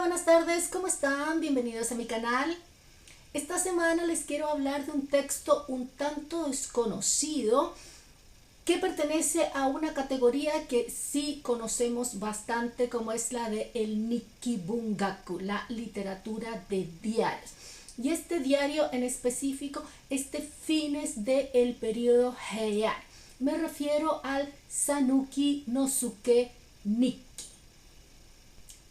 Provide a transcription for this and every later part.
buenas tardes, ¿cómo están? Bienvenidos a mi canal. Esta semana les quiero hablar de un texto un tanto desconocido que pertenece a una categoría que sí conocemos bastante, como es la de el Nikkibungaku, la literatura de diarios. Y este diario en específico es de fines del periodo Heian. Me refiero al Sanuki no Suke Nikki.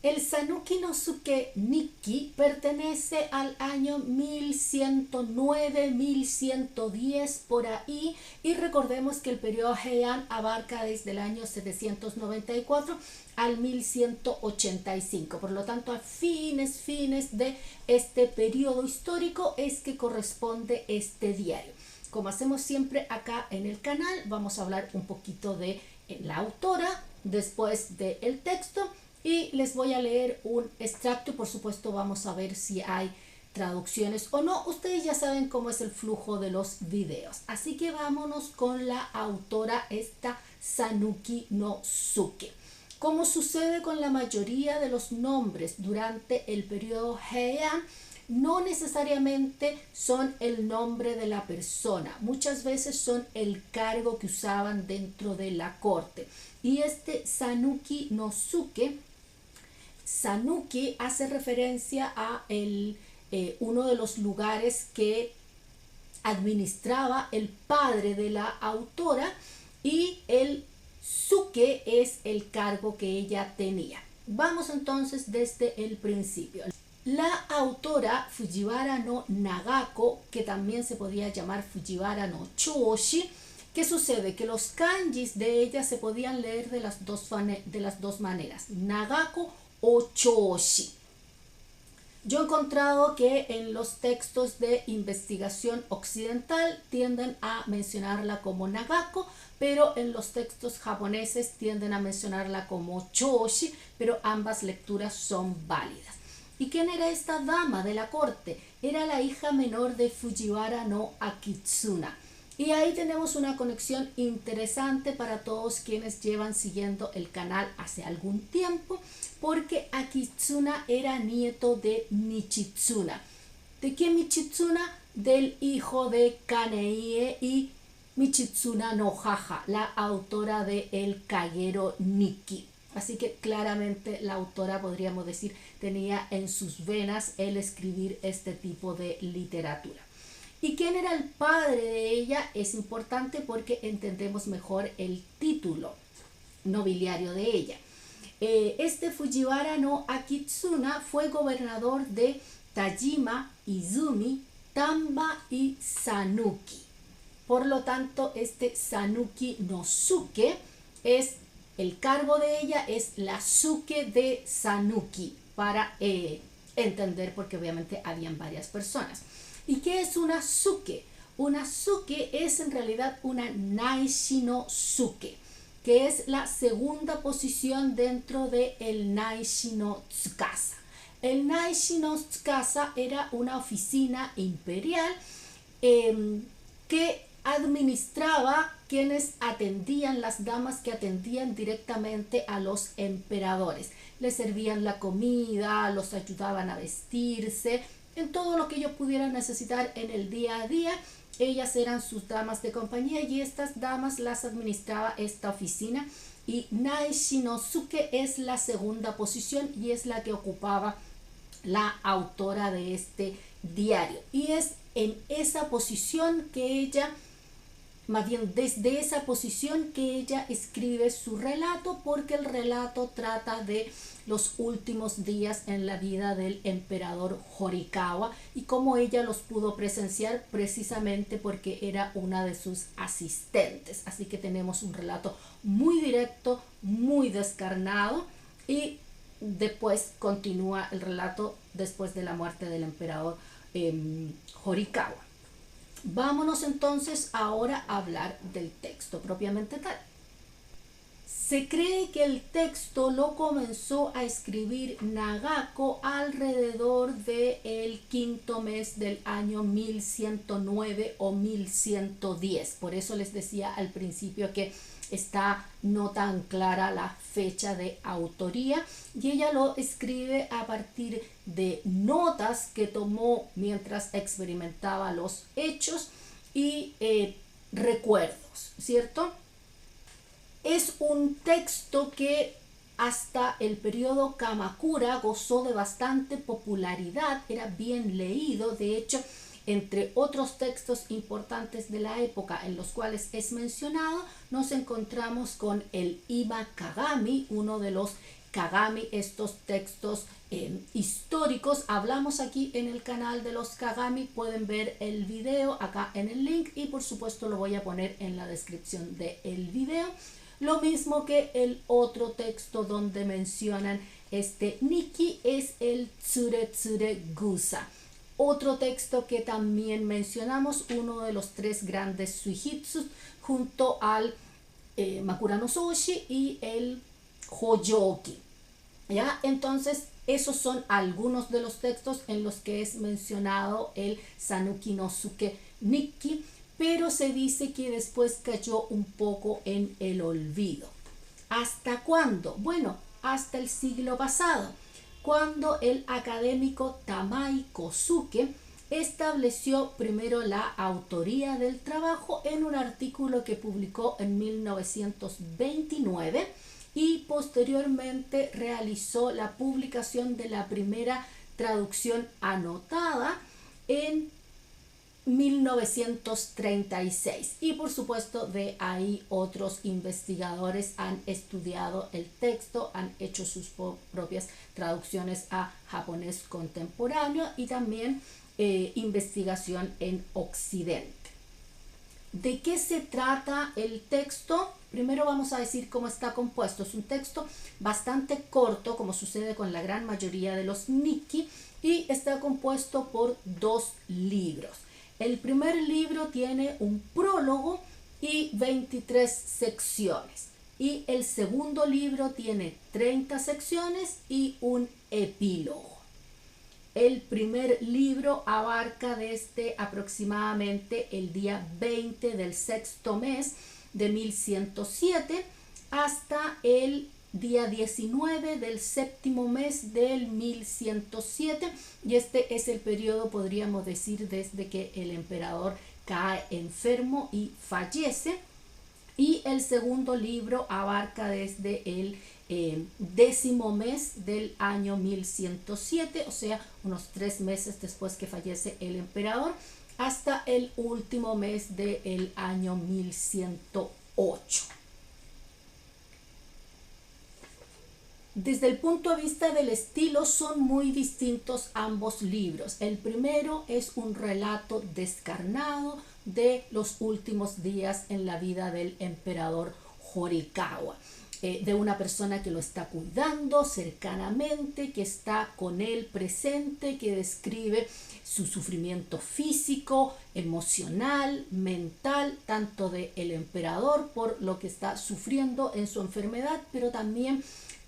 El Sanuki no Suke Nikki pertenece al año 1109, 1110 por ahí, y recordemos que el periodo Heian abarca desde el año 794 al 1185. Por lo tanto, a fines de este periodo histórico es que corresponde este diario. Como hacemos siempre acá en el canal, vamos a hablar un poquito de la autora, después del texto, y les voy a leer un extracto y por supuesto vamos a ver si hay traducciones o no. Ustedes ya saben cómo es el flujo de los videos. Así que vámonos con la autora, esta Sanuki no Suke. Como sucede con la mayoría de los nombres durante el periodo Heian, no necesariamente son el nombre de la persona, muchas veces son el cargo que usaban dentro de la corte. Y este Sanuki no Suke, Sanuki hace referencia a uno de los lugares que administraba el padre de la autora, y el Suke es el cargo que ella tenía. Vamos entonces desde el principio. La autora Fujiwara no Nagako, que también se podía llamar Fujiwara no Chōshi, ¿qué sucede? Que los kanjis de ella se podían leer de las dos maneras, Nagako o Chōshi. Yo he encontrado que en los textos de investigación occidental tienden a mencionarla como Nagako, pero en los textos japoneses tienden a mencionarla como Chōshi, pero ambas lecturas son válidas. ¿Y quién era esta dama de la corte? Era la hija menor de Fujiwara no Akitsuna. Y ahí tenemos una conexión interesante para todos quienes llevan siguiendo el canal hace algún tiempo, porque Akitsuna era nieto de Michitsuna. ¿De quién Michitsuna? Del hijo de Kanehie y Michitsuna no Haha, la autora de El Kagero Nikki. Así que claramente la autora, podríamos decir, tenía en sus venas el escribir este tipo de literatura. ¿Y quién era el padre de ella? Es importante porque entendemos mejor el título nobiliario de ella. Este Fujiwara no Akitsuna fue gobernador de Tajima, Izumi, Tamba y Sanuki. Por lo tanto, este Sanuki no Suke es el cargo de ella, es la Suke de Sanuki, para entender, porque obviamente habían varias personas. ¿Y qué es una Suke? Una Suke es en realidad una Naishi no Suke, que es la segunda posición dentro del Naishi no Tsukasa. El Naishi no Tsukasa era una oficina imperial que administraba quienes atendían, las damas que atendían directamente a los emperadores. Les servían la comida, los ayudaban a vestirse, en todo lo que ellos pudieran necesitar en el día a día. Ellas eran sus damas de compañía y estas damas las administraba esta oficina. Y Naishi no Suke es la segunda posición y es la que ocupaba la autora de este diario. Y es en esa posición que ella, más bien desde esa posición, que ella escribe su relato, porque el relato trata de los últimos días en la vida del emperador Horikawa y cómo ella los pudo presenciar precisamente porque era una de sus asistentes. Así que tenemos un relato muy directo, muy descarnado, y después continúa el relato después de la muerte del emperador Horikawa. Vámonos entonces ahora a hablar del texto propiamente tal. Se cree que el texto lo comenzó a escribir Nagako alrededor del quinto mes del año 1109 o 1110. Por eso les decía al principio que está no tan clara la fecha de autoría, y ella lo escribe a partir de notas que tomó mientras experimentaba los hechos y recuerdos, ¿cierto? Es un texto que hasta el periodo Kamakura gozó de bastante popularidad, era bien leído. De hecho, entre otros textos importantes de la época en los cuales es mencionado, nos encontramos con el Ima Kagami, uno de los Kagami, estos textos históricos. Hablamos aquí en el canal de los Kagami, pueden ver el video acá en el link y por supuesto lo voy a poner en la descripción del video. Lo mismo que el otro texto donde mencionan este Nikki es el Tsure Tsure Gusa. Otro texto que también mencionamos, uno de los tres grandes suijitsus, junto al Makura no Soshi y el Hoyoki. ¿Ya? Entonces, esos son algunos de los textos en los que es mencionado el Sanuki no Suke Nikki, pero se dice que después cayó un poco en el olvido. ¿Hasta cuándo? Bueno, hasta el siglo pasado, cuando el académico Tamai Kosuke estableció primero la autoría del trabajo en un artículo que publicó en 1929 y posteriormente realizó la publicación de la primera traducción anotada en 1936, y por supuesto de ahí otros investigadores han estudiado el texto, han hecho sus propias traducciones a japonés contemporáneo y también investigación en Occidente. ¿De qué se trata el texto? Primero vamos a decir cómo está compuesto. Es un texto bastante corto, como sucede con la gran mayoría de los Nikki, y está compuesto por 2 libros. El primer libro tiene un prólogo y 23 secciones. Y el segundo libro tiene 30 secciones y un epílogo. El primer libro abarca desde aproximadamente el día 20 del sexto mes de 1107 hasta el día 19 del séptimo mes del 1107, y este es el periodo, podríamos decir, desde que el emperador cae enfermo y fallece. Y el segundo libro abarca desde el 10º mes del año 1107, o sea, unos 3 meses después que fallece el emperador, hasta el último mes del año 1108. Desde el punto de vista del estilo son muy distintos ambos libros. El primero es un relato descarnado de los últimos días en la vida del emperador Horikawa, de una persona que lo está cuidando cercanamente, que está con él presente, que describe su sufrimiento físico, emocional, mental, tanto del emperador por lo que está sufriendo en su enfermedad, pero también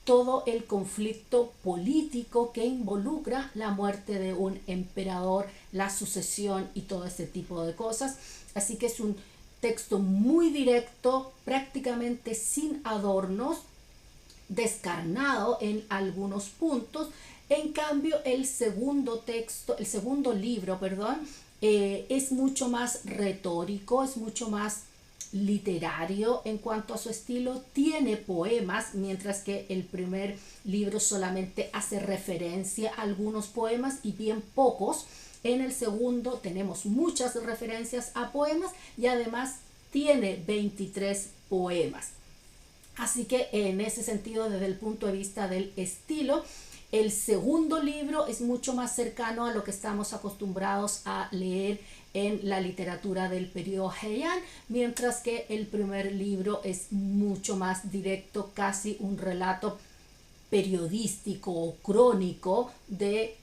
todo el conflicto político que involucra la muerte de un emperador, la sucesión y todo ese tipo de cosas. Así que es un texto muy directo, prácticamente sin adornos, descarnado en algunos puntos. En cambio, el segundo libro, es mucho más retórico, es mucho más literario en cuanto a su estilo, tiene poemas, mientras que el primer libro solamente hace referencia a algunos poemas y bien pocos. En el segundo tenemos muchas referencias a poemas y además tiene 23 poemas. Así que en ese sentido, desde el punto de vista del estilo, el segundo libro es mucho más cercano a lo que estamos acostumbrados a leer en la literatura del periodo Heian, mientras que el primer libro es mucho más directo, casi un relato periodístico o crónico de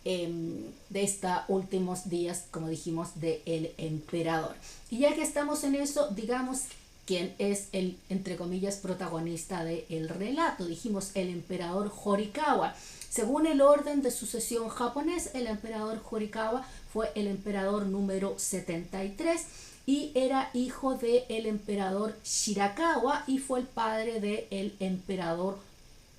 estos últimos días, como dijimos, del emperador. Y ya que estamos en eso, digamos quién es el, entre comillas, protagonista del relato. Dijimos el emperador Horikawa. Según el orden de sucesión japonés, el emperador Horikawa fue el emperador número 73 y era hijo del emperador Shirakawa y fue el padre del emperador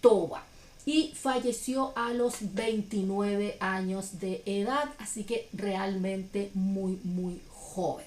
Toba. Y falleció a los 29 años de edad, así que realmente muy joven.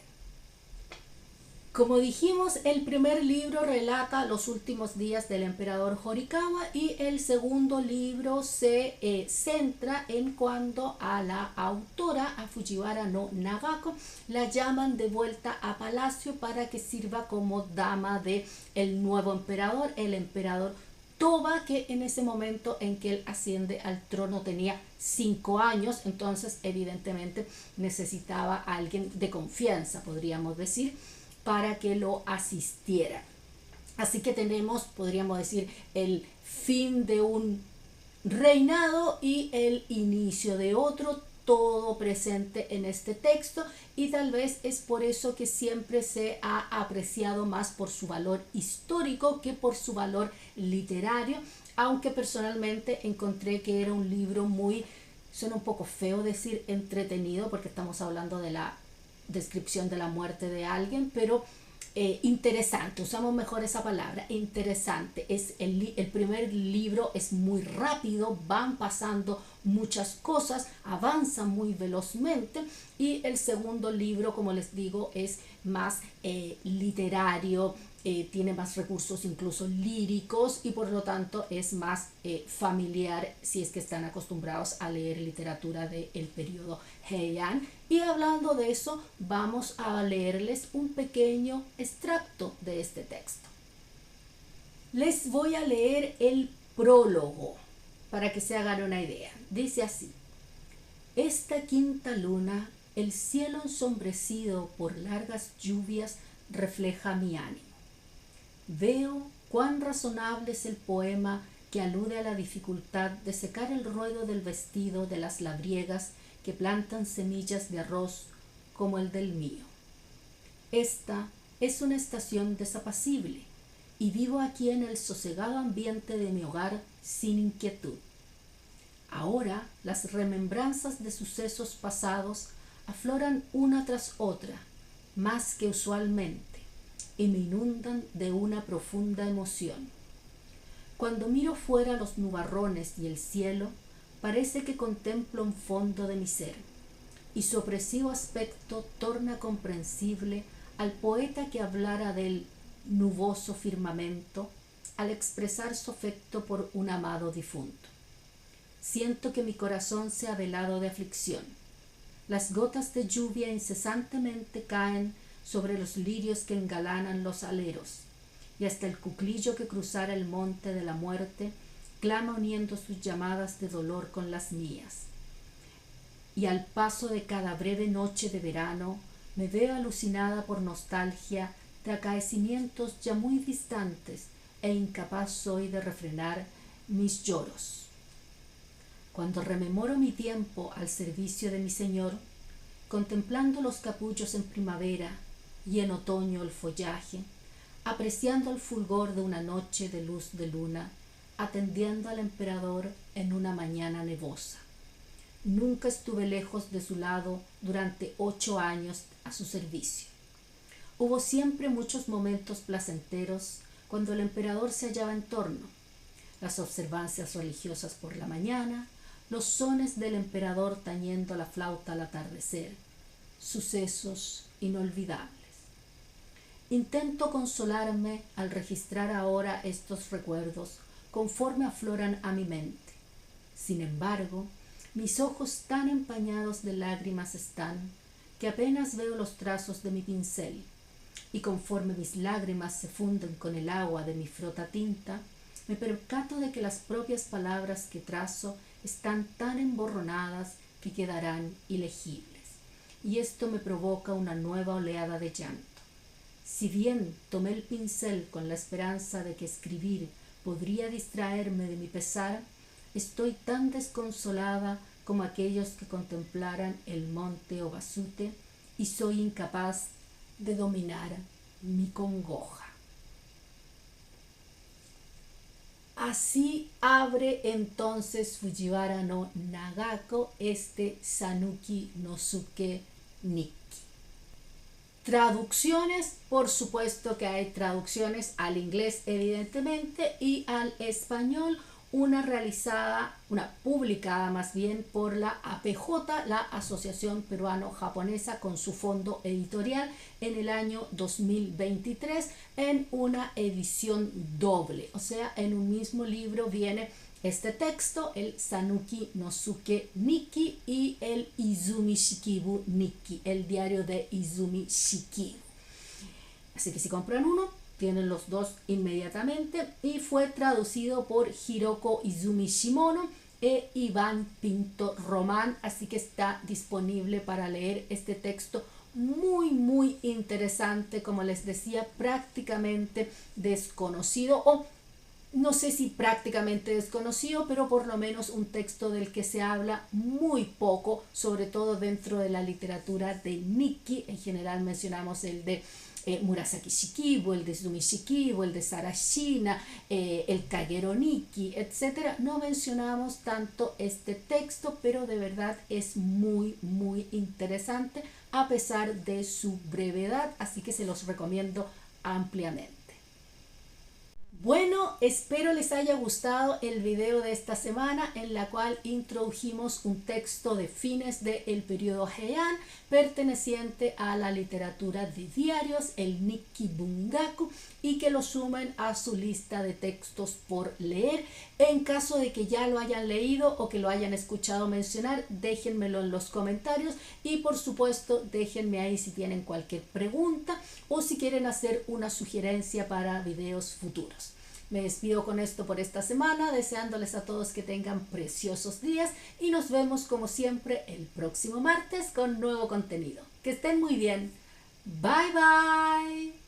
Como dijimos, el primer libro relata los últimos días del emperador Horikawa y el segundo libro se centra en cuando a la autora, a Fujiwara no Nagako, la llaman de vuelta a palacio para que sirva como dama de el nuevo emperador, el emperador Toba, que en ese momento en que él asciende al trono tenía 5 años, entonces evidentemente necesitaba a alguien de confianza, podríamos decir, para que lo asistiera. Así que tenemos, podríamos decir, el fin de un reinado y el inicio de otro, todo presente en este texto, y tal vez es por eso que siempre se ha apreciado más por su valor histórico que por su valor literario, aunque personalmente encontré que era un libro muy, suena un poco feo decir entretenido, porque estamos hablando de la descripción de la muerte de alguien, pero interesante, usamos mejor esa palabra, interesante. Es el primer libro es muy rápido, van pasando muchas cosas, avanza muy velozmente, y el segundo libro, como les digo, es más literario, tiene más recursos incluso líricos, y por lo tanto es más familiar si es que están acostumbrados a leer literatura del periodo Heian. Y hablando de eso, vamos a leerles un pequeño extracto de este texto. Les voy a leer el prólogo para que se hagan una idea. Dice así: esta quinta luna, el cielo ensombrecido por largas lluvias refleja mi ánimo. Veo cuán razonable es el poema que alude a la dificultad de secar el ruedo del vestido de las labriegas que plantan semillas de arroz como el del mío. Esta es una estación desapacible y vivo aquí en el sosegado ambiente de mi hogar sin inquietud. Ahora las remembranzas de sucesos pasados afloran una tras otra, más que usualmente, y me inundan de una profunda emoción. Cuando miro fuera los nubarrones y el cielo, parece que contemplo un fondo de mi ser, y su opresivo aspecto torna comprensible al poeta que hablara del nuboso firmamento al expresar su afecto por un amado difunto. Siento que mi corazón se ha velado de aflicción. Las gotas de lluvia incesantemente caen sobre los lirios que engalanan los aleros, y hasta el cuclillo que cruzara el monte de la muerte clama uniendo sus llamadas de dolor con las mías. Y al paso de cada breve noche de verano me veo alucinada por nostalgia de acaecimientos ya muy distantes e incapaz soy de refrenar mis lloros. Cuando rememoro mi tiempo al servicio de mi Señor, contemplando los capullos en primavera y en otoño el follaje, apreciando el fulgor de una noche de luz de luna, atendiendo al emperador en una mañana nevosa. Nunca estuve lejos de su lado durante 8 años a su servicio. Hubo siempre muchos momentos placenteros cuando el emperador se hallaba en torno. Las observancias religiosas por la mañana, los sones del emperador tañendo la flauta al atardecer, sucesos inolvidables. Intento consolarme al registrar ahora estos recuerdos conforme afloran a mi mente. Sin embargo, mis ojos tan empañados de lágrimas están que apenas veo los trazos de mi pincel, y conforme mis lágrimas se funden con el agua de mi frotatinta, me percato de que las propias palabras que trazo están tan emborronadas que quedarán ilegibles, y esto me provoca una nueva oleada de llanto. Si bien tomé el pincel con la esperanza de que escribir podría distraerme de mi pesar, estoy tan desconsolada como aquellos que contemplaran el monte Obasute, y soy incapaz de dominar mi congoja. Así abre entonces Fujiwara no Nagako este Sanuki no Suke Nikki. Traducciones, por supuesto que hay traducciones al inglés evidentemente y al español, una publicada más bien por la APJ, la Asociación Peruano-Japonesa, con su fondo editorial en el año 2023 en una edición doble, o sea, en un mismo libro viene este texto, el Sanuki no Suke Nikki y el Izumi Shikibu Nikki, el diario de Izumi Shikibu. Así que si compran uno, tienen los dos inmediatamente, y fue traducido por Hiroko Izumi Shimono e Iván Pinto Román, así que está disponible para leer este texto muy interesante, como les decía, prácticamente desconocido, o no sé si prácticamente desconocido, pero por lo menos un texto del que se habla muy poco, sobre todo dentro de la literatura de Nikki. En general mencionamos el de Murasaki Shikibu, el de Izumi Shikibu, el de Sarashina, el Kagero Nikki, etc. No mencionamos tanto este texto, pero de verdad es muy interesante a pesar de su brevedad, así que se los recomiendo ampliamente. Bueno, espero les haya gustado el video de esta semana en la cual introdujimos un texto de fines del periodo Heian perteneciente a la literatura de diarios, el Nikki Bungaku, y que lo sumen a su lista de textos por leer. En caso de que ya lo hayan leído o que lo hayan escuchado mencionar, déjenmelo en los comentarios y por supuesto déjenme ahí si tienen cualquier pregunta o si quieren hacer una sugerencia para videos futuros. Me despido con esto por esta semana, deseándoles a todos que tengan preciosos días y nos vemos como siempre el próximo martes con nuevo contenido. Que estén muy bien. Bye bye.